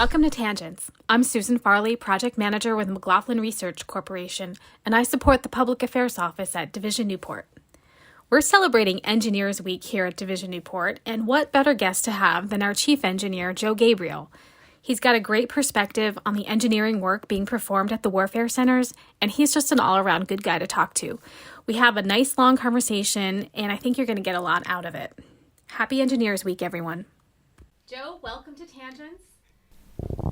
Welcome to Tangents. I'm Susan Farley, Project Manager with McLaughlin Research Corporation, and I support the Public Affairs Office at Division Newport. We're celebrating Engineers Week here at Division Newport, and what better guest to have than our Chief Engineer, Joe Gabriel. He's got a great perspective on the engineering work being performed at the warfare centers, and he's just an all-around good guy to talk to. We have a nice long conversation, and I think you're going to get a lot out of it. Happy Engineers Week, everyone. Joe, welcome to Tangents.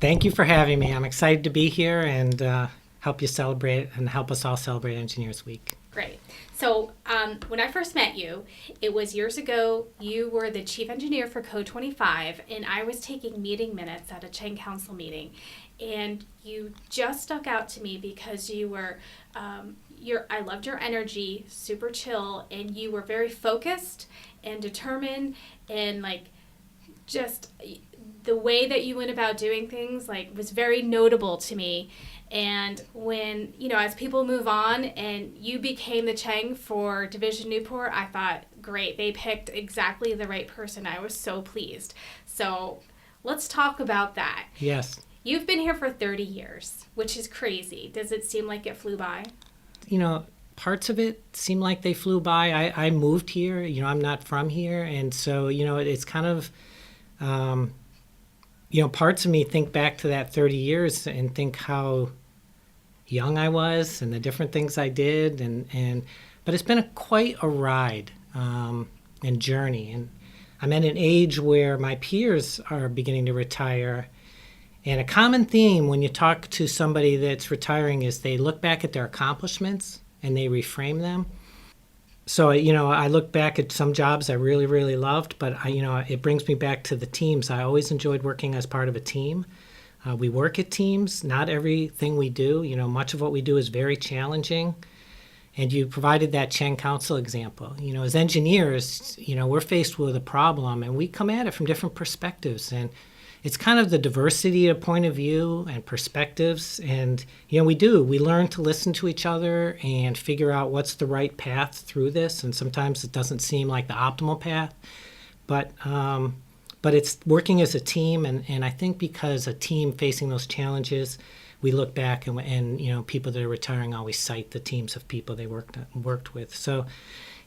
Thank you for having me. I'm excited to be here and help you celebrate and help us all celebrate Engineers Week. Great. So when I first met you, it was years ago. You were the chief engineer for Code 25, and I was taking meeting minutes at a Cheng Council meeting. And you just stuck out to me because you were, I loved your energy, super chill, and you were very focused and determined, and just the way that you went about doing things was very notable to me. And when, as people move on and you became the Cheng for Division Newport, I thought, great, they picked exactly the right person. I was so pleased. So let's talk about that. Yes. You've been here for 30 years, which is crazy. Does it seem like it flew by? Parts of it seem like they flew by. I moved here. I'm not from here. And so, it's kind of, parts of me think back to that 30 years and think how young I was and the different things I did. But it's been quite a ride and journey. And I'm at an age where my peers are beginning to retire. And a common theme when you talk to somebody that's retiring is they look back at their accomplishments and they reframe them. So, I look back at some jobs I really, really loved, but, it brings me back to the teams. I always enjoyed working as part of a team. We work at teams. Not everything we do, much of what we do is very challenging. And you provided that Cheng Council example. As engineers, we're faced with a problem and we come at it from different perspectives. And it's kind of the diversity of point of view and perspectives. And, we learn to listen to each other and figure out what's the right path through this. And sometimes it doesn't seem like the optimal path, but it's working as a team. And I think because a team facing those challenges, we look back and people that are retiring always cite the teams of people they worked with. So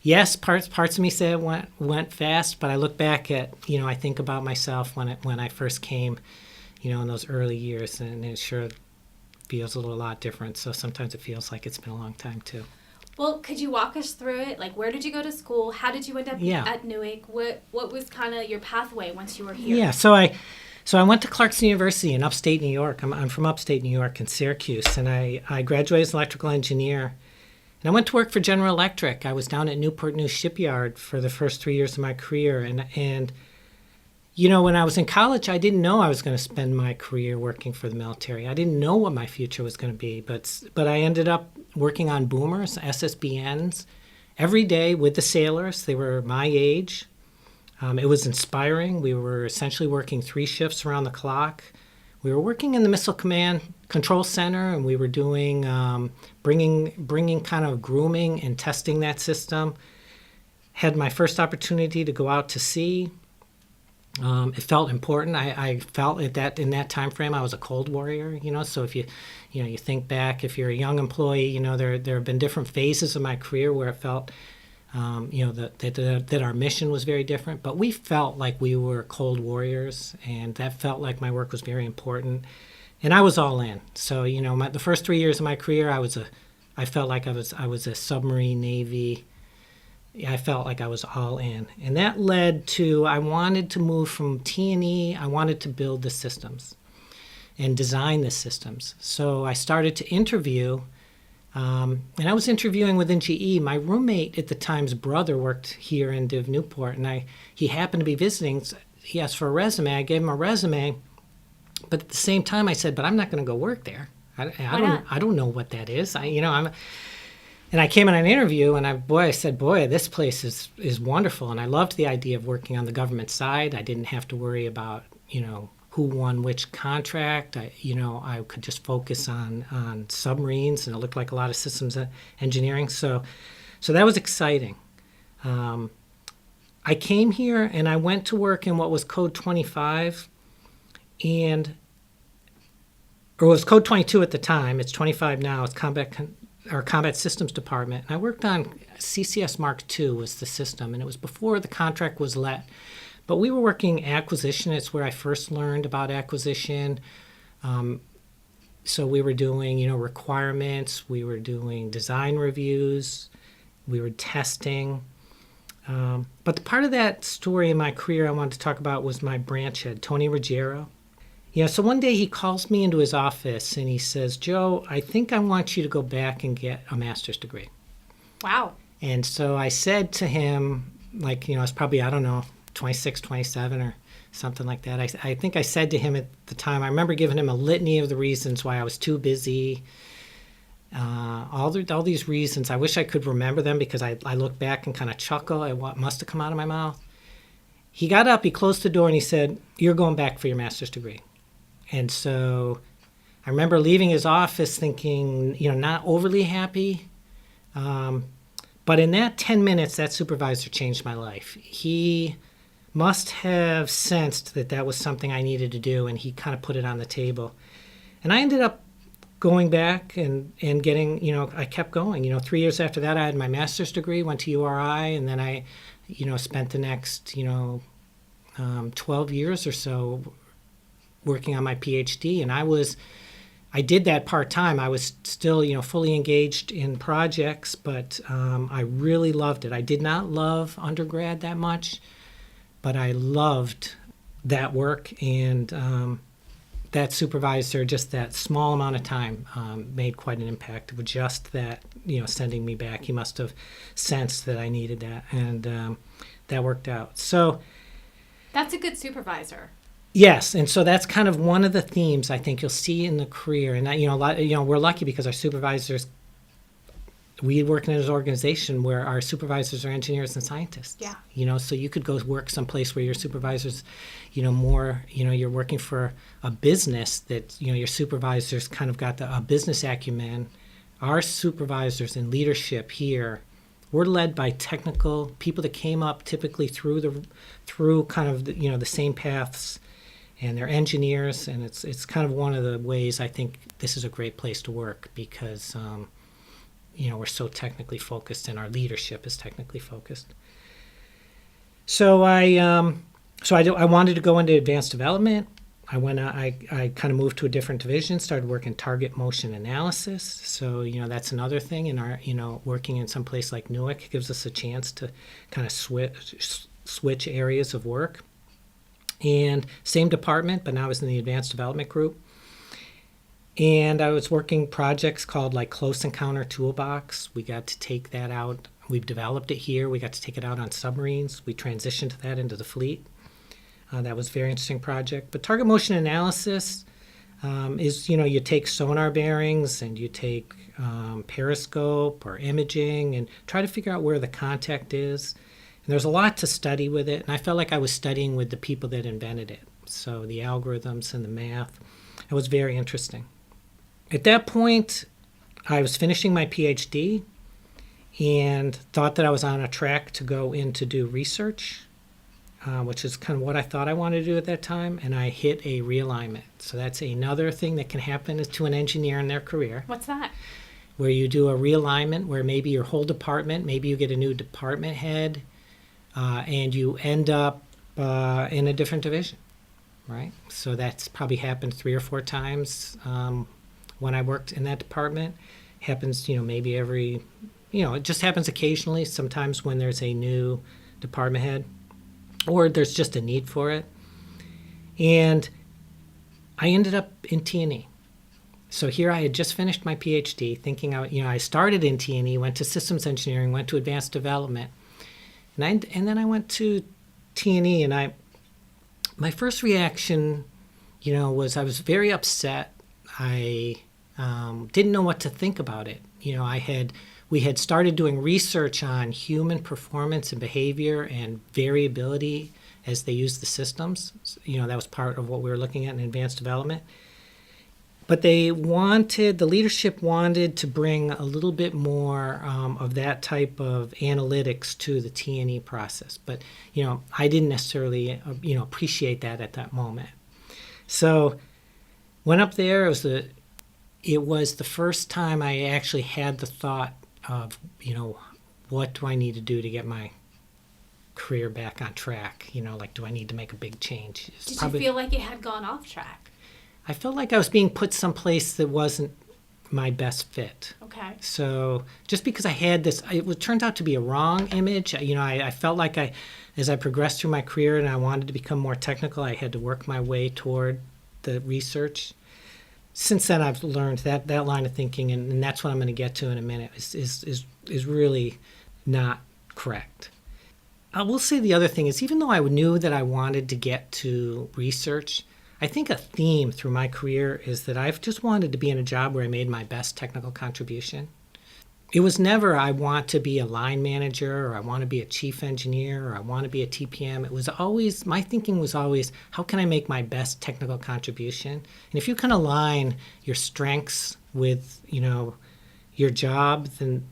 yes, parts of me say it went fast, but I look back at, I think about myself when I first came, in those early years, and it sure feels a lot different. So sometimes it feels like it's been a long time too. Well, could you walk us through it? Where did you go to school? How did you end up at NUWC? What was kind of your pathway once you were here? Yeah, so I went to Clarkson University in upstate New York. I'm from upstate New York in Syracuse, and I graduated as an electrical engineer. And I went to work for General Electric. I was down at Newport News Shipyard for the first 3 years of my career. And when I was in college, I didn't know I was going to spend my career working for the military. I didn't know what my future was going to be. But I ended up working on boomers, SSBNs, every day with the sailors. They were my age. It was inspiring. We were essentially working 3 shifts around the clock. We were working in the Missile Command Control Center, and we were doing bringing kind of grooming and testing that system. Had my first opportunity to go out to sea. It felt important. I felt in that time frame I was a Cold Warrior. So if you think back, if you're a young employee, there have been different phases of my career where it felt that our mission was very different, but we felt like we were Cold Warriors, and that felt like my work was very important, and I was all in. So the first 3 years of my career, I felt like I was a submarine Navy. I felt like I was all in, and that led to I wanted to move from T&E. I wanted to build the systems and design the systems. So I started to interview. And I was interviewing within GE. My roommate at the time's brother worked here in Div Newport, and he happened to be visiting. So he asked for a resume. I gave him a resume, but at the same time, I said, "But I'm not going to go work there. I don't know what that is. And I came in an interview, and I said, this place is wonderful, and I loved the idea of working on the government side. I didn't have to worry about who won which contract. I could just focus on submarines, and it looked like a lot of systems engineering. So that was exciting. I came here and I went to work in what was Code 25, and or it was Code 22 at the time. It's 25 now. It's Combat Systems Department. And I worked on CCS Mark II was the system, and it was before the contract was let. But we were working acquisition. It's where I first learned about acquisition. So we were doing, requirements. We were doing design reviews. We were testing. But the part of that story in my career I wanted to talk about was my branch head, Tony Ruggiero. So one day he calls me into his office and he says, Joe, I think I want you to go back and get a master's degree. Wow. And so I said to him, I was probably, 26, 27 or something like that. I think I said to him at the time, I remember giving him a litany of the reasons why I was too busy. All these reasons. I wish I could remember them because I look back and kind of chuckle at what must have come out of my mouth. He got up, he closed the door, and he said, you're going back for your master's degree. And so I remember leaving his office thinking, not overly happy. But in that 10 minutes, that supervisor changed my life. He must have sensed that that was something I needed to do, and he kind of put it on the table. And I ended up going back and getting, I kept going. 3 years after that, I had my master's degree, went to URI, and then I, spent the next, 12 years or so working on my PhD. And I did that part-time. I was still, fully engaged in projects, but I really loved it. I did not love undergrad that much, but I loved that work. And that supervisor, just that small amount of time, made quite an impact with just that, sending me back. He must have sensed that I needed that, and that worked out. So that's a good supervisor. Yes, and so that's kind of one of the themes I think you'll see in the career. And we're lucky because our supervisors, we work in an organization where our supervisors are engineers and scientists. Yeah. So you could go work someplace where your supervisors, more, you're working for a business that, your supervisors kind of got a business acumen. Our supervisors in leadership here, we're led by technical people that came up typically through kind of the same paths, and they're engineers, and it's kind of one of the ways I think this is a great place to work because we're so technically focused, and our leadership is technically focused. So I wanted to go into advanced development. I kind of moved to a different division, started working target motion analysis. So that's another thing in our working in some place like NUWC gives us a chance to kind of switch areas of work. And same department, but now I was in the advanced development group. And I was working projects called like Close Encounter Toolbox. We got to take that out. We've developed it here. We got to take it out on submarines. We transitioned that into the fleet. That was a very interesting project. But target motion analysis is, you take sonar bearings and you take periscope or imaging and try to figure out where the contact is. And there's a lot to study with it, and I felt like I was studying with the people that invented it. So the algorithms and the math, it was very interesting. At that point, I was finishing my PhD and thought that I was on a track to go in to do research, which is kind of what I thought I wanted to do at that time, and I hit a realignment. So that's another thing that can happen to an engineer in their career. What's that? Where you do a realignment where maybe your whole department, maybe you get a new department head, and you end up in a different division, right? So that's probably happened 3 or 4 times when I worked in that department. Happens, maybe every, it just happens occasionally, sometimes when there's a new department head or there's just a need for it. And I ended up in T&E. So here I had just finished my PhD thinking, I started in T&E, went to systems engineering, went to advanced development. And then I went to T&E, and my first reaction, was I was very upset. I didn't know what to think about it. We had started doing research on human performance and behavior and variability as they use the systems. That was part of what we were looking at in advanced development. But the leadership wanted to bring a little bit more of that type of analytics to the T&E process. But, I didn't necessarily, appreciate that at that moment. So went up there. It was the first time I actually had the thought of, what do I need to do to get my career back on track? Like, do I need to make a big change? Did you feel like it had gone off track? I felt like I was being put someplace that wasn't my best fit. Okay. So just because I had this, it turned out to be a wrong image. I felt like as I progressed through my career and I wanted to become more technical, I had to work my way toward the research. Since then, I've learned that line of thinking, and that's what I'm going to get to in a minute, is really not correct. I will say the other thing is, even though I knew that I wanted to get to research, I think a theme through my career is that I've just wanted to be in a job where I made my best technical contribution. It was never, I want to be a line manager, or I want to be a chief engineer, or I want to be a TPM. It was always, my thinking was always, how can I make my best technical contribution? And if you can align your strengths with, your job, then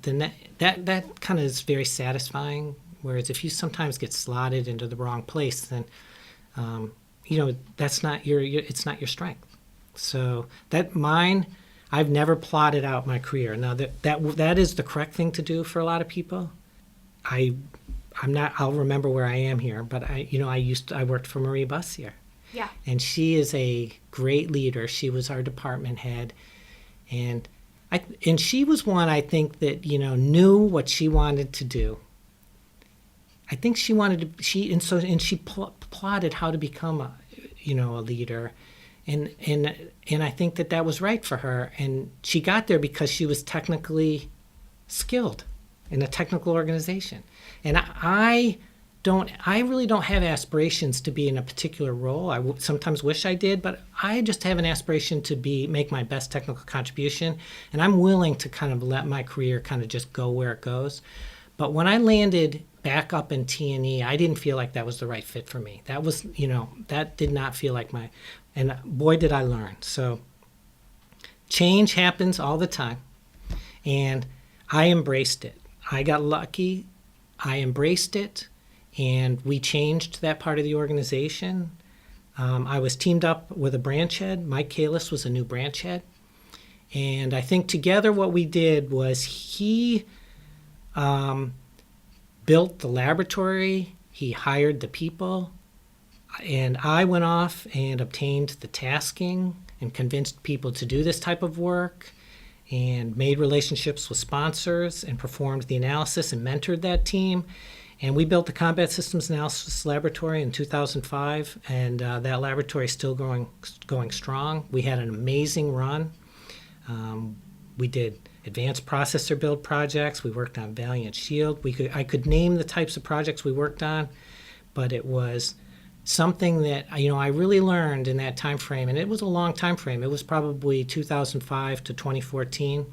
that kind of is very satisfying. Whereas if you sometimes get slotted into the wrong place, then, that's not it's not your strength. So I've never plotted out my career. Now that is the correct thing to do for a lot of people. I'll remember where I am here, but I worked for Marie Bussier. Yeah. And she is a great leader. She was our department head, and she was one, I think, that knew what she wanted to do. I think she wanted to. She plotted how to become a leader, and I think that was right for her. And she got there because she was technically skilled in a technical organization. And I really don't have aspirations to be in a particular role. I sometimes wish I did, but I just have an aspiration to make my best technical contribution, and I'm willing to kind of let my career kind of just go where it goes. But when I landed back up in T&E, I didn't feel like that was the right fit for me. That was, that did not feel like and boy, did I learn. So change happens all the time, and I embraced it. I got lucky. I embraced it, and we changed that part of the organization. I was teamed up with a branch head. Mike Kalis was a new branch head. And I think together what we did was he built the laboratory, he hired the people, and I went off and obtained the tasking and convinced people to do this type of work, and made relationships with sponsors and performed the analysis and mentored that team. And we built the Combat Systems Analysis Laboratory in 2005, and that laboratory is still going strong. We had an amazing run. We did advanced processor build projects. We worked on Valiant Shield. I could name the types of projects we worked on, but it was something that I really learned in that time frame, and it was a long time frame. It was probably 2005 to 2014,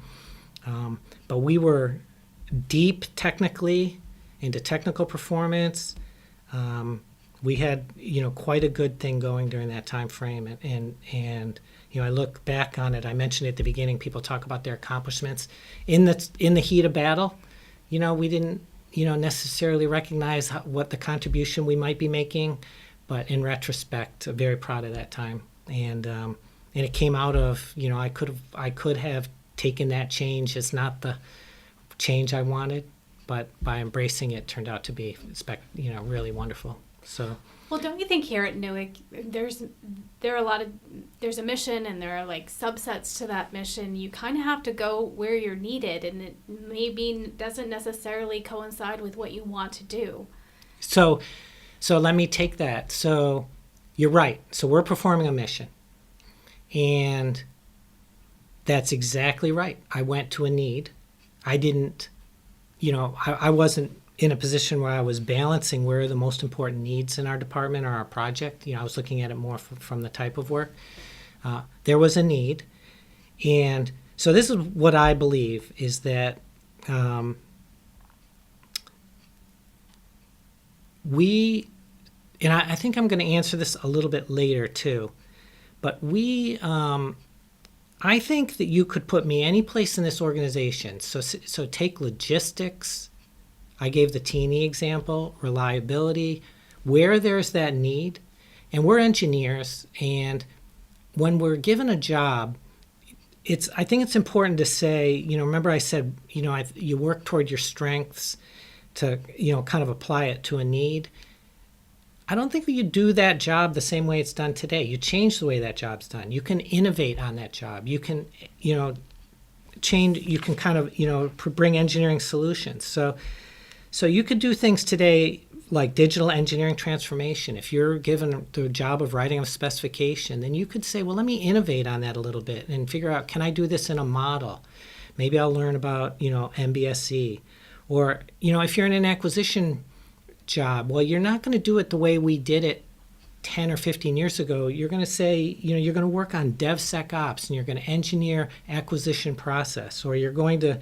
but we were deep technically into technical performance. We had quite a good thing going during that time frame, and I look back on it. I mentioned at the beginning, people talk about their accomplishments in the heat of battle. We didn't necessarily recognize what the contribution we might be making, but in retrospect, I'm very proud of that time. And it came out of I could have taken that change as not the change I wanted, but by embracing it, turned out to be really wonderful. So. Well, don't you think here at NUWC, there's a mission, and there are like subsets to that mission. You kind of have to go where you're needed, and it maybe doesn't necessarily coincide with what you want to do. So let me take that. So you're right. So we're performing a mission, and that's exactly right. I went to a need. I didn't, I wasn't in a position where I was balancing where are the most important needs in our department or our project. I was looking at it more from the type of work. There was a need. And so this is what I believe is that I think I'm going to answer this a little bit later too, but I think that you could put me any place in this organization. So take logistics. I gave the T&E example, reliability, where there's that need. And we're engineers, and when we're given a job, I think it's important to say, remember I said, you work toward your strengths to, kind of apply it to a need. I don't think that you do that job the same way it's done today. You change the way that job's done. You can innovate on that job. You can, change, you can kind of, bring engineering solutions. So you could do things today like digital engineering transformation. If you're given the job of writing a specification, then you could say, well, let me innovate on that a little bit and figure out, can I do this in a model? Maybe I'll learn about, MBSE. Or, if you're in an acquisition job, well, you're not going to do it the way we did it 10 or 15 years ago. You're going to say, you're going to work on DevSecOps and you're going to engineer acquisition process. Or you're going to,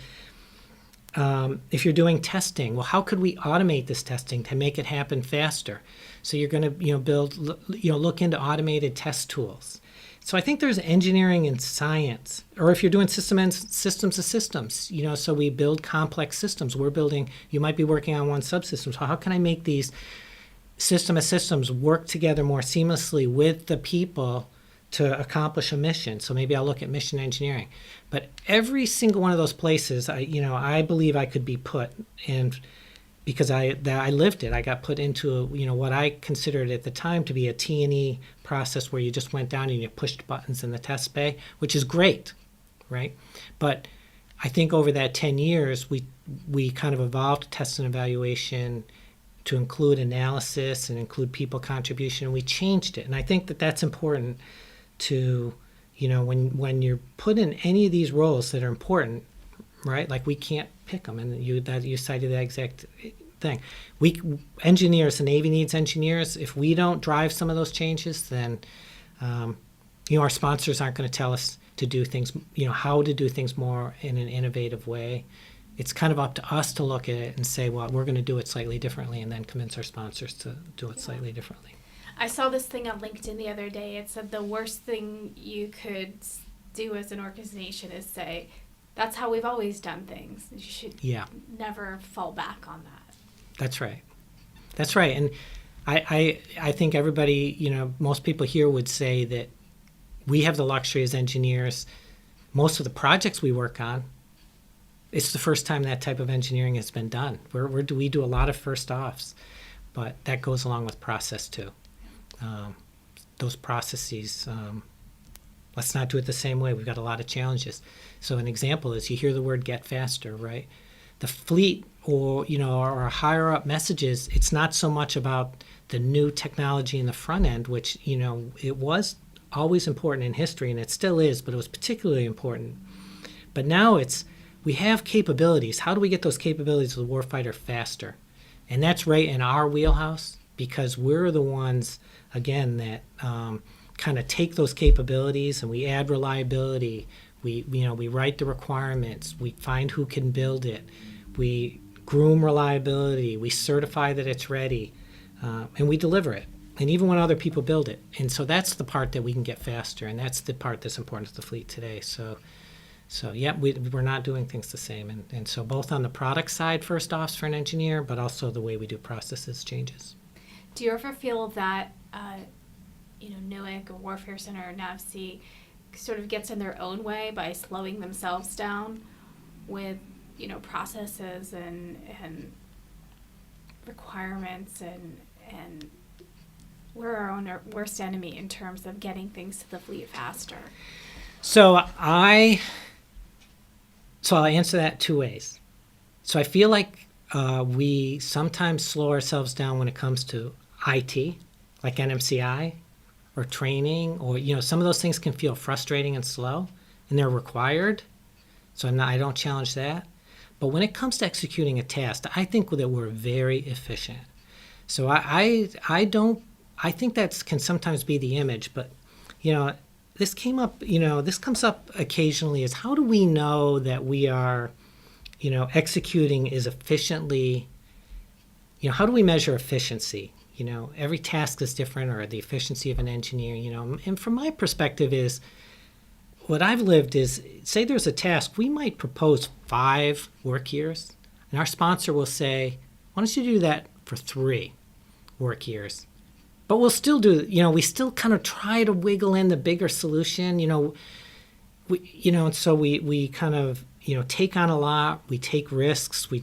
if you're doing testing, well, how could we automate this testing to make it happen faster? So you're going to, look into automated test tools. So I think there's engineering and science. Or if you're doing systems of systems, so we build complex systems. You might be working on one subsystem. So how can I make these system of systems work together more seamlessly with the people to accomplish a mission? So maybe I'll look at mission engineering. But every single one of those places, I believe I could be put, and because I lived it, I got put into what I considered at the time to be a T&E process where you just went down and you pushed buttons in the test bay, which is great, right? But I think over that 10 years, we kind of evolved test and evaluation to include analysis and include people contribution, and we changed it. And I think that that's important to, when you're put in any of these roles that are important, right? Like we can't pick them, and you cited that exact thing. Engineers, the Navy needs engineers. If we don't drive some of those changes, then our sponsors aren't going to tell us to do things, how to do things more in an innovative way. It's kind of up to us to look at it and say, well, we're going to do it slightly differently, and then convince our sponsors to do it slightly differently. I saw this thing on LinkedIn the other day. It said the worst thing you could do as an organization is say, that's how we've always done things. You should never fall back on that. That's right. That's right. And I think everybody, most people here would say that we have the luxury as engineers. Most of the projects we work on, it's the first time that type of engineering has been done. We do a lot of first offs, but that goes along with process too. Those processes, let's not do it the same way. We've got a lot of challenges. So an example is you hear the word get faster, right? The fleet or our higher up messages, it's not so much about the new technology in the front end, which, it was always important in history and it still is, but it was particularly important. But now we have capabilities. How do we get those capabilities to the warfighter faster? And that's right in our wheelhouse, because we're the ones, again, that kind of take those capabilities and we add reliability. We write the requirements. We find who can build it. We groom reliability. We certify that it's ready, and we deliver it. And even when other people build it. And so that's the part that we can get faster, and that's the part that's important to the fleet today. So yeah, we're not doing things the same. And so both on the product side, first offs for an engineer, but also the way we do processes changes. Do you ever feel that, NUWC or Warfare Center or NUWC sort of gets in their own way by slowing themselves down with, processes and requirements and we're our own worst enemy in terms of getting things to the fleet faster? So I'll answer that two ways. So I feel like we sometimes slow ourselves down when it comes to IT, like NMCI or training, or some of those things can feel frustrating and slow, and they're required. So I don't challenge that. But when it comes to executing a task, I think that we're very efficient. So I think that can sometimes be the image, but this comes up occasionally, is how do we know that we are, executing as efficiently, how do we measure efficiency? Every task is different, or the efficiency of an engineer, and from my perspective is, what I've lived is, say there's a task, we might propose 5 work years, and our sponsor will say, why don't you do that for 3 work years? but we'll still do, we still kind of try to wiggle in the bigger solution, and so we kind of, take on a lot, we take risks, we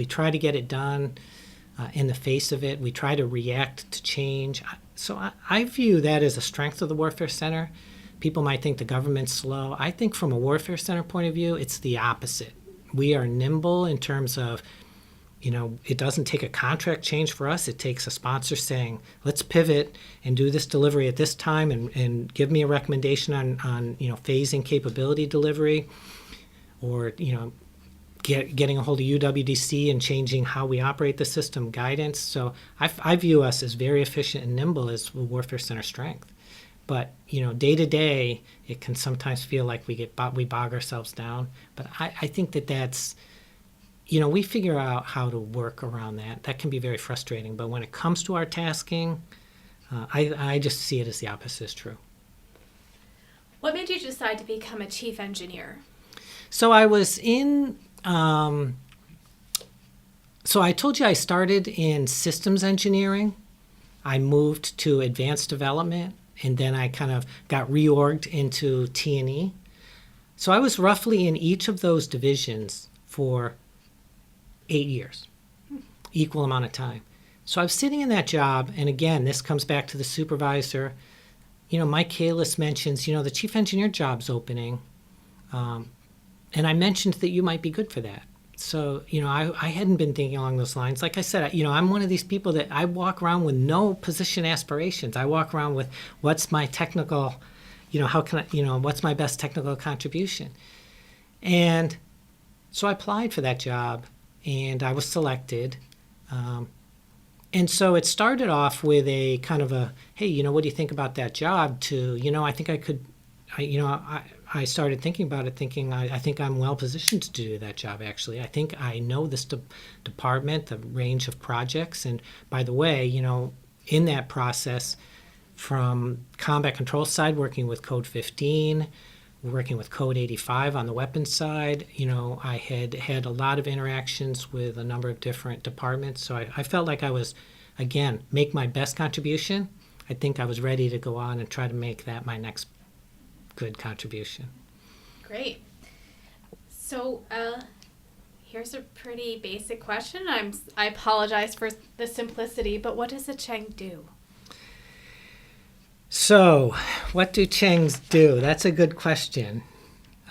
try to get it done in the face of it. We try to react to change. So I view that as a strength of the Warfare Center. People might think the government's slow. I think from a Warfare Center point of view, it's the opposite. We are nimble in terms of, it doesn't take a contract change for us. It takes a sponsor saying, let's pivot and do this delivery at this time and give me a recommendation on phasing capability delivery, or, getting a hold of UWDC and changing how we operate the system, guidance. So I view us as very efficient and nimble as a Warfare Center strength. But, day to day, it can sometimes feel like we bog ourselves down. But I think that's, we figure out how to work around that. That can be very frustrating. But when it comes to our tasking, I just see it as the opposite is true. What made you decide to become a chief engineer? So I was in... So I told you I started in systems engineering. I moved to advanced development, and then I kind of got reorged into T&E. So I was roughly in each of those divisions for 8 years, equal amount of time. So I was sitting in that job, and again, this comes back to the supervisor. Mike Kalis mentions, the chief engineer job's opening. And I mentioned that you might be good for that. So, I hadn't been thinking along those lines. Like I said, I'm one of these people that I walk around with no position aspirations. I walk around with what's my technical, how can I, what's my best technical contribution? And so I applied for that job, and I was selected. And so it started off with a kind of a, hey, what do you think about that job? To, I think I could, I started thinking about it, thinking I think I'm well positioned to do that job, actually. I think I know this department, the range of projects. And by the way, in that process, from combat control side, working with Code 15, working with Code 85 on the weapons side, I had a lot of interactions with a number of different departments. So I felt like I was, again, make my best contribution. I think I was ready to go on and try to make that my next good contribution. Great. So here's a pretty basic question. I apologize for the simplicity, but what does a Cheng do? So what do Chengs do? That's a good question.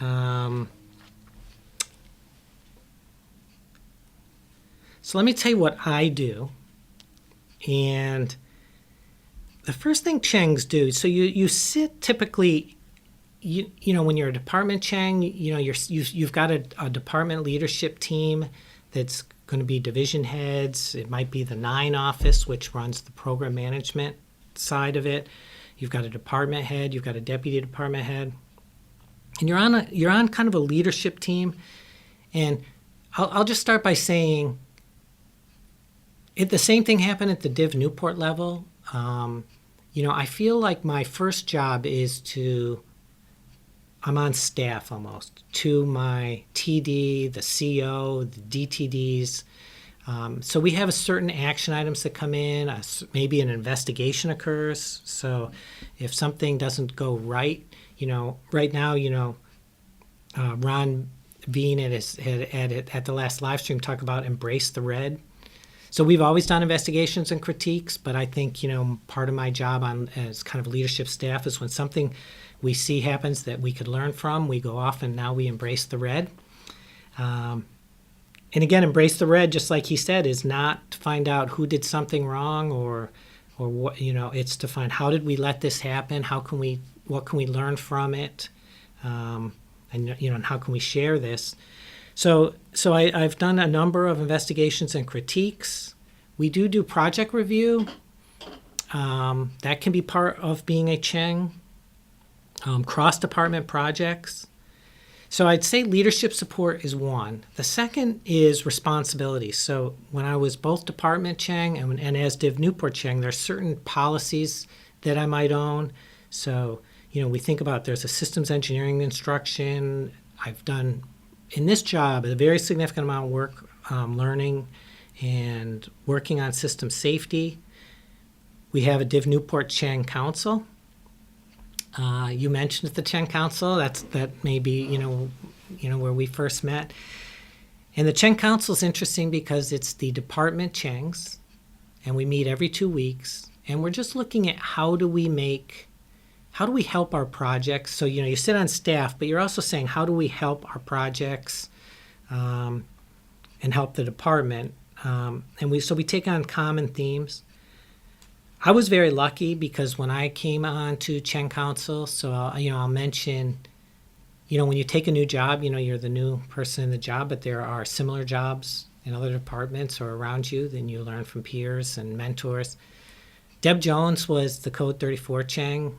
So let me tell you what I do. And the first thing Chengs do, so you sit typically, when you're a department Cheng, you've got a department leadership team that's going to be division heads. It might be the 9 office, which runs the program management side of it. You've got a department head. You've got a deputy department head, and you're on kind of a leadership team. And I'll just start by saying, the same thing happened at the Div Newport level. I feel like my first job is I'm on staff almost to my TD, the CO, the DTDs. So we have a certain action items that come in. Maybe an investigation occurs. So if something doesn't go right, right now, Ron Bean at the last live stream talked about embrace the red. So we've always done investigations and critiques, but I think, part of my job as kind of leadership staff is when something we see happens that we could learn from, we go off and now we embrace the red. And again, embrace the red, just like he said, is not to find out who did something wrong or what, it's to find how did we let this happen? What can we learn from it? And how can we share this? So I've done a number of investigations and critiques. We do project review. That can be part of being a Cheng. Cross-department projects. So I'd say leadership support is one. The second is responsibility. So when I was both department Cheng and as Div Newport Cheng, there's certain policies that I might own. So, we think about there's a systems engineering instruction. I've done, in this job, a very significant amount of work learning and working on system safety. We have a Newport CHENG Council. You mentioned the CHENG Council. That may be, where we first met. And the CHENG Council is interesting because it's the department CHENGs, and we meet every 2 weeks. And we're just looking at how do we help our projects. So, you sit on staff, but you're also saying, how do we help our projects and help the department? And we take on common themes. I was very lucky because when I came on to CHENG Council, so I'll mention, when you take a new job, you're the new person in the job, but there are similar jobs in other departments or around you. Then you learn from peers and mentors. Deb Jones was the Code 34 CHENG,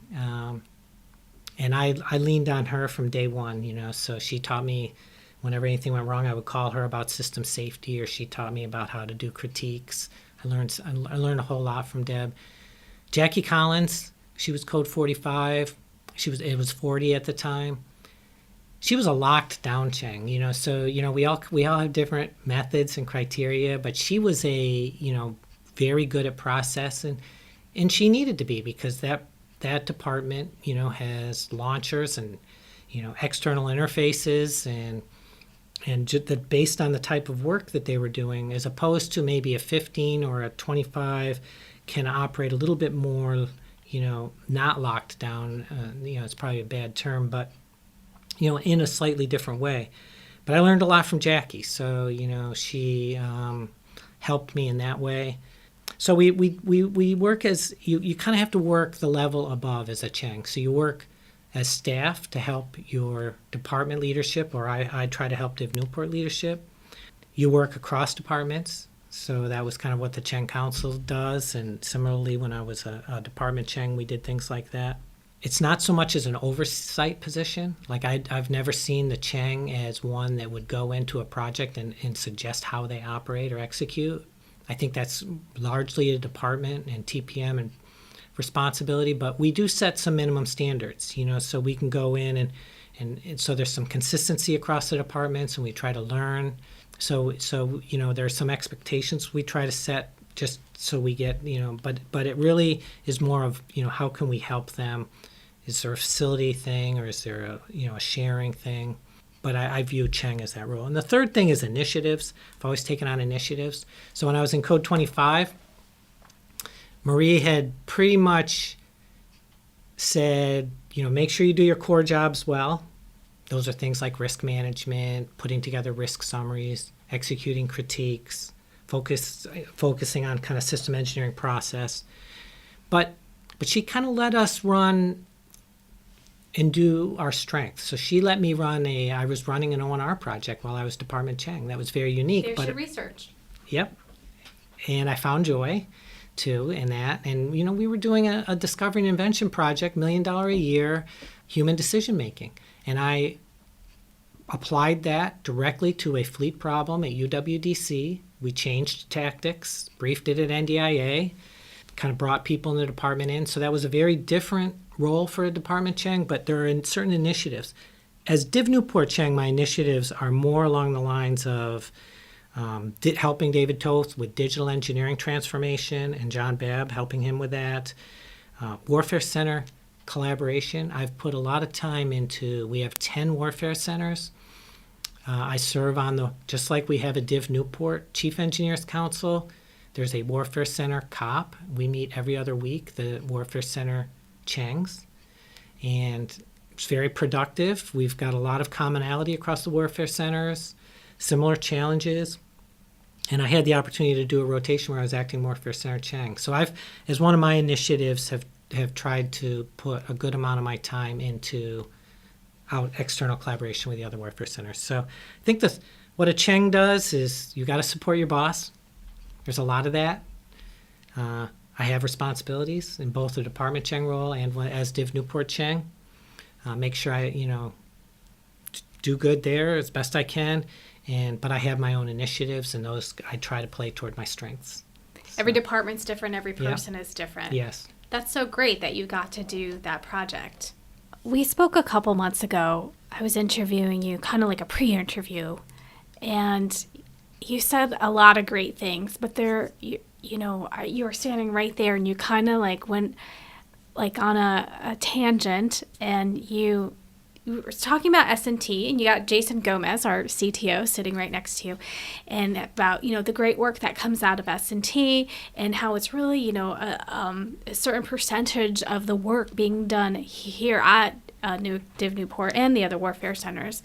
and I leaned on her from day one, so she taught me whenever anything went wrong, I would call her about system safety, or she taught me about how to do critiques. I learned a whole lot from Deb. Jackie Collins, she was Code 45. It was 40 at the time. She was a locked down CHENG, so we all have different methods and criteria, but she was very good at process, and she needed to be, because that department has launchers and external interfaces and based on the type of work that they were doing, as opposed to maybe a 15 or a 25 can operate a little bit more, not locked down. It's probably a bad term, but in a slightly different way. But I learned a lot from Jackie, so she helped me in that way. So we work as you kind of have to work the level above as a CHENG. So you work as staff to help your department leadership, or I try to help Newport leadership. You work across departments, so that was kind of what the CHENG Council does, and similarly when I was a department CHENG, we did things like that. It's not so much as an oversight position. Like I've never seen the CHENG as one that would go into a project and suggest how they operate or execute. I think that's largely a department and TPM and responsibility, but we do set some minimum standards, so we can go in and so there's some consistency across the departments, and we try to learn. So there's some expectations we try to set just so we get, but it really is more of, how can we help them? Is there a facility thing, or is there a sharing thing? But I view CHENG as that role. And the third thing is initiatives. I've always taken on initiatives. So when I was in Code 25, Marie had pretty much said, make sure you do your core jobs well. Those are things like risk management, putting together risk summaries, executing critiques, focusing on kind of system engineering process. But she kind of let us run and do our strengths. So she let me I was running an O&R project while I was Department CHENG. That was very unique. There's your research. Yep. And I found joy, too, in that. And, we were doing a discovery and invention project, $1 million a year, human decision-making. And I applied that directly to a fleet problem at UWDC. We changed tactics, briefed it at NDIA, kind of brought people in the department in. So that was a very different role for a department CHENG, but there are certain initiatives. As Newport CHENG, my initiatives are more along the lines of helping David Toth with digital engineering transformation, and John Babb, helping him with that. Warfare Center collaboration. I've put a lot of time into, we have 10 warfare centers. I serve on just like we have a Newport Chief Engineers Council, there's a Warfare Center COP. We meet every other week, the Warfare Center CHENGs. And it's very productive. We've got a lot of commonality across the warfare centers, similar challenges. And I had the opportunity to do a rotation where I was acting Warfare Center CHENG. So I've, as one of my initiatives, have tried to put a good amount of my time into external collaboration with the other warfare centers. So I think what a CHENG does is you got to support your boss. There's a lot of that. I have responsibilities in both the department CHENG role and as Newport CHENG. Make sure I, do good there as best I can. But I have my own initiatives, and those I try to play toward my strengths. So. Every department's different. Every person is different. Yes. That's so great that you got to do that project. We spoke a couple months ago. I was interviewing you, kind of like a pre-interview, and you said a lot of great things, but you were standing right there and you kind of like went like on a tangent, and you were talking about S&T, and you got Jason Gomez, our CTO, sitting right next to you, and about, the great work that comes out of S&T and how it's really, a certain percentage of the work being done here at Newport and the other warfare centers.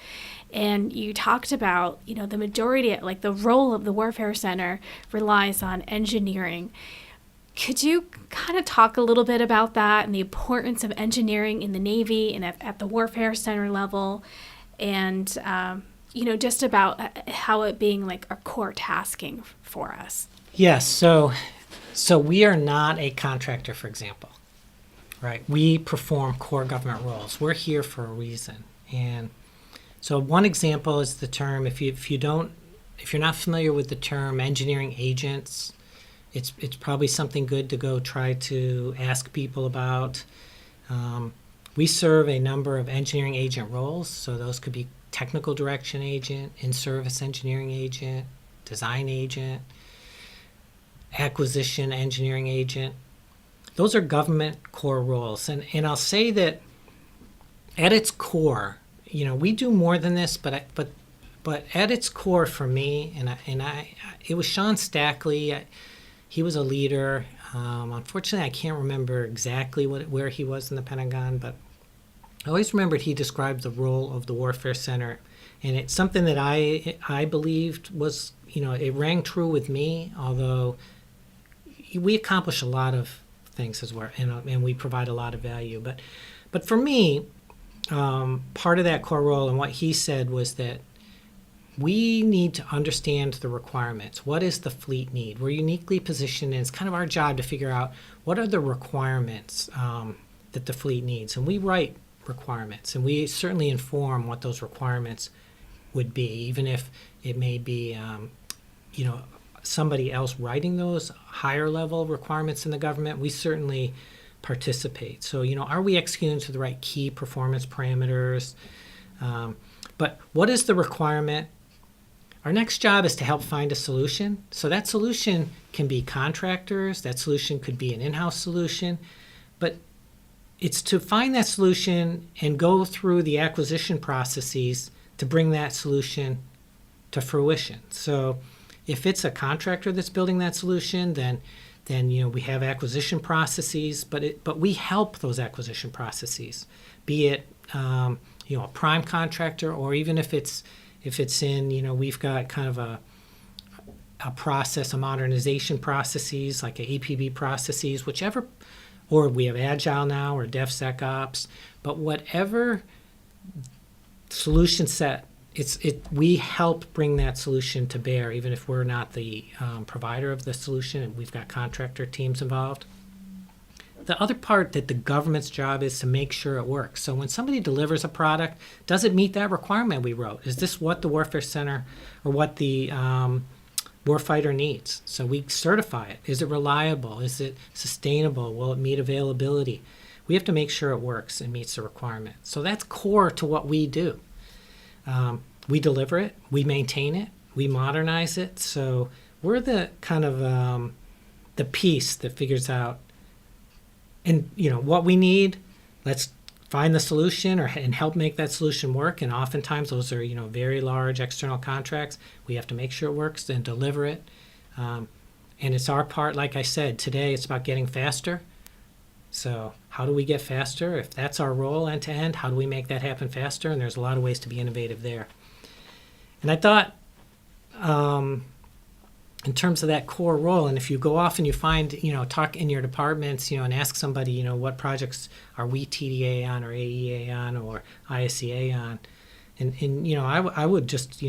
And you talked about, the majority, like the role of the warfare center relies on engineering. Could you kind of talk a little bit about that and the importance of engineering in the Navy and at the warfare center level, and just about how it being like a core tasking for us? Yes. So we are not a contractor, for example, right? We perform core government roles. We're here for a reason. And so one example is the term, if you're not familiar with the term engineering agents, it's probably something good to go try to ask people about. We serve a number of engineering agent roles, so those could be technical direction agent, in-service engineering agent, design agent, acquisition engineering agent. Those are government core roles. And I'll say that at its core, we do more than this, but at its core for me, it was Sean Stackley. He was a leader. Unfortunately, I can't remember exactly where he was in the Pentagon, but I always remembered he described the role of the Warfare Center, and it's something that I believed was, it rang true with me, although we accomplish a lot of things as well, and we provide a lot of value. But for me, part of that core role and what he said was that we need to understand the requirements. What does the fleet need? We're uniquely positioned, and it's kind of our job to figure out what are the requirements that the fleet needs. And we write requirements, and we certainly inform what those requirements would be, even if it may be, somebody else writing those higher level requirements in the government. We certainly participate. So, are we executing to the right key performance parameters? But what is the requirement? Our next job is to help find a solution. So that solution can be contractors. That solution could be an in-house solution. But it's to find that solution and go through the acquisition processes to bring that solution to fruition. So if it's a contractor that's building that solution, then we have acquisition processes, but we help those acquisition processes, be it a prime contractor, or even if it's in, we've got kind of a process, a modernization processes, like a APB processes, whichever, or we have Agile now, or DevSecOps, but whatever solution set, we help bring that solution to bear, even if we're not the provider of the solution, and we've got contractor teams involved. The other part that the government's job is to make sure it works. So when somebody delivers a product, does it meet that requirement we wrote? Is this what the Warfare Center or what the warfighter needs? So we certify it. Is it reliable? Is it sustainable? Will it meet availability? We have to make sure it works and meets the requirement. So that's core to what we do. We deliver it, we maintain it, we modernize it. So we're the kind of the piece that figures out, and what we need. Let's find the solution and help make that solution work. And oftentimes those are very large external contracts. We have to make sure it works and deliver it. And it's our part. Like I said, today it's about getting faster. So how do we get faster? If that's our role end to end, how do we make that happen faster? And there's a lot of ways to be innovative there. And I thought, in terms of that core role, and if you go off and you find, talk in your departments, and ask somebody, what projects are we TDA on, or AEA on, or ISEA on, and I would just,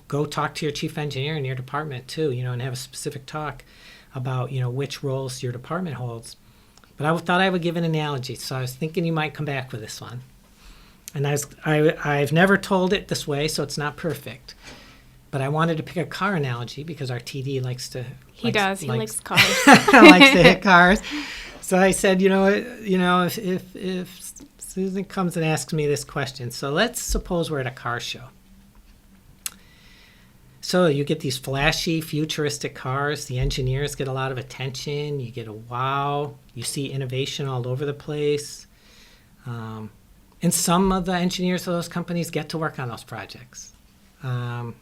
go talk to your chief engineer in your department too, and have a specific talk about, which roles your department holds. But I thought I would give an analogy, so I was thinking you might come back with this one. And I've never told it this way, so it's not perfect. But I wanted to pick a car analogy because our TD likes to. He likes cars. Likes to hit cars. So I said, if Susan comes and asks me this question, so let's suppose we're at a car show. So you get these flashy, futuristic cars. The engineers get a lot of attention. You get a wow. You see innovation all over the place. And some of the engineers of those companies get to work on those projects. And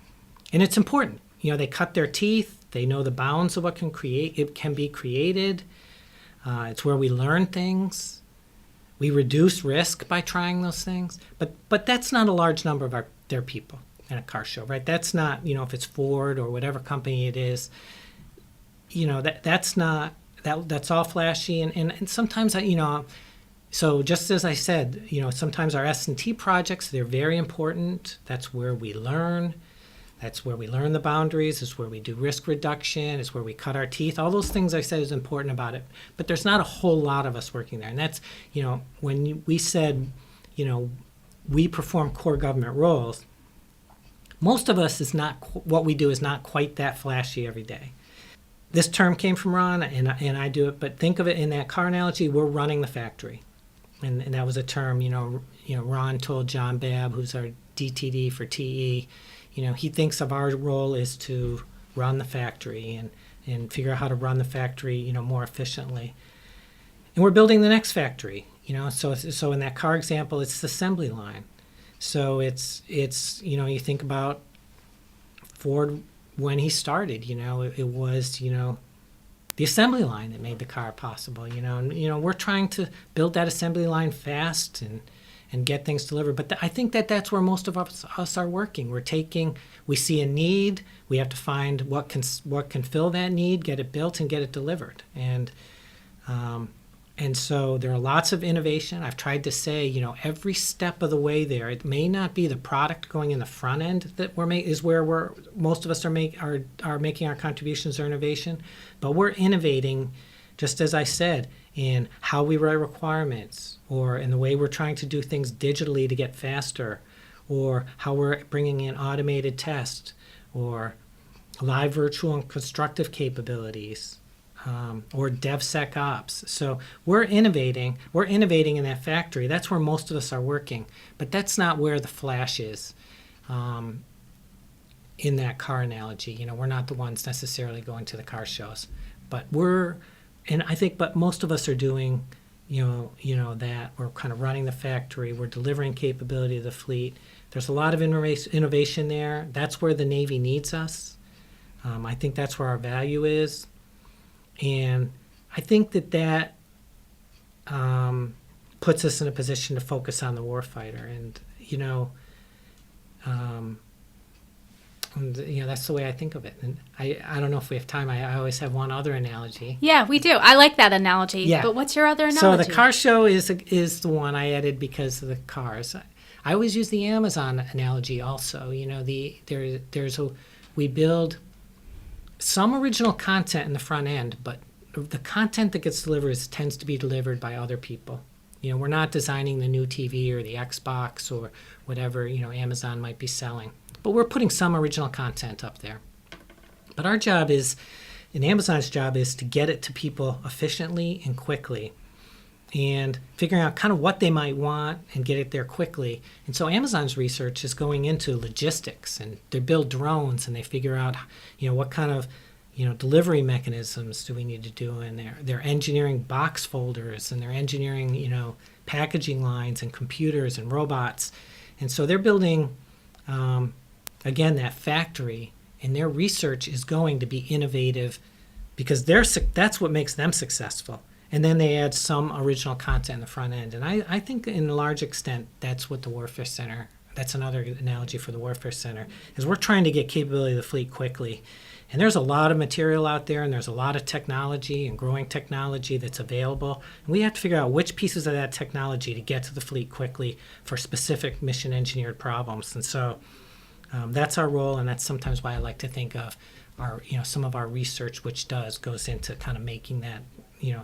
it's important. They cut their teeth. They know the bounds of what can be created. It's where we learn things. We reduce risk by trying those things. But that's not a large number of their people in a car show, right? That's not, if it's Ford or whatever company it is, that's not, that's all flashy. And sometimes, so just as I said, sometimes our S&T projects, they're very important. That's where we learn. That's where we learn the boundaries. It's where we do risk reduction. It's where we cut our teeth. All those things I said is important about it. But there's not a whole lot of us working there. And that's, when we said, we perform core government roles, most of us what we do is not quite that flashy every day. This term came from Ron, and I do it, but think of it in that car analogy, we're running the factory. And that was a term, Ron told John Babb, who's our DTD for TE, he thinks of our role is to run the factory and figure out how to run the factory, more efficiently. And we're building the next factory, so in that car example, it's the assembly line. So it's you think about Ford when he started, it was, the assembly line that made the car possible, and we're trying to build that assembly line fast and get things delivered. But I think that's where most of us are working. We see a need, we have to find what can fill that need, get it built and get it delivered. And so there are lots of innovation. I've tried to say, every step of the way there, it may not be the product going in the front end that is where most of us are making our contributions or innovation, but we're innovating, just as I said, in how we write requirements, or in the way we're trying to do things digitally to get faster, or how we're bringing in automated tests, or live virtual and constructive capabilities. Or DevSecOps. So we're innovating in that factory. That's where most of us are working. But that's not where the flash is in that car analogy. We're not the ones necessarily going to the car shows. But but most of us are doing, that. We're kind of running the factory. We're delivering capability to the fleet. There's a lot of innovation there. That's where the Navy needs us. I think that's where our value is. And I think that puts us in a position to focus on the warfighter. And, that's the way I think of it. And I don't know if we have time. I always have one other analogy. Yeah, we do. I like that analogy. Yeah. But what's your other analogy? So the car show is the one I added because of the cars. I always use the Amazon analogy also. We build some original content in the front end, but the content that gets delivered tends to be delivered by other people. We're not designing the new TV or the Xbox or whatever, Amazon might be selling. But we're putting some original content up there. But our job and Amazon's job is to get it to people efficiently and quickly, and figuring out kind of what they might want and get it there quickly. And so Amazon's research is going into logistics, and they build drones and they figure out, what kind of, delivery mechanisms do we need to do in there. They're engineering box folders, and they're engineering, packaging lines and computers and robots. And so they're building, again, that factory, and their research is going to be innovative because that's what makes them successful. And then they add some original content in the front end. And I think in a large extent, that's what the Warfare Center, that's another analogy for the Warfare Center, is we're trying to get capability of the fleet quickly. And there's a lot of material out there, and there's a lot of technology and growing technology that's available. And we have to figure out which pieces of that technology to get to the fleet quickly for specific mission engineered problems. And so that's our role, and that's sometimes why I like to think of our, some of our research, which goes into kind of making that,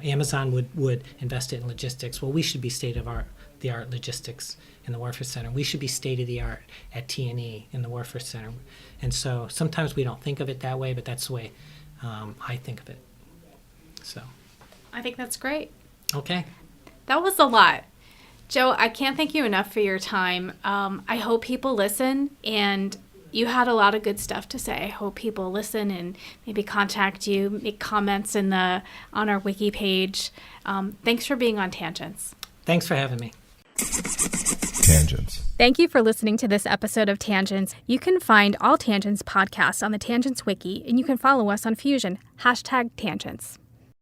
Amazon would invest it in logistics. Well, we should be state-of-the-art logistics in the Warfare Center. We should be state-of-the-art at T&E in the Warfare Center. And so sometimes we don't think of it that way, but that's the way I think of it. So I think that's great. Okay. That was a lot. Joe, I can't thank you enough for your time. I hope people listen and You had a lot of good stuff to say. I hope people listen and maybe contact you, make comments on our wiki page. Thanks for being on Tangents. Thanks for having me. Tangents. Thank you for listening to this episode of Tangents. You can find all Tangents podcasts on the Tangents Wiki, and you can follow us on Fusion, #Tangents.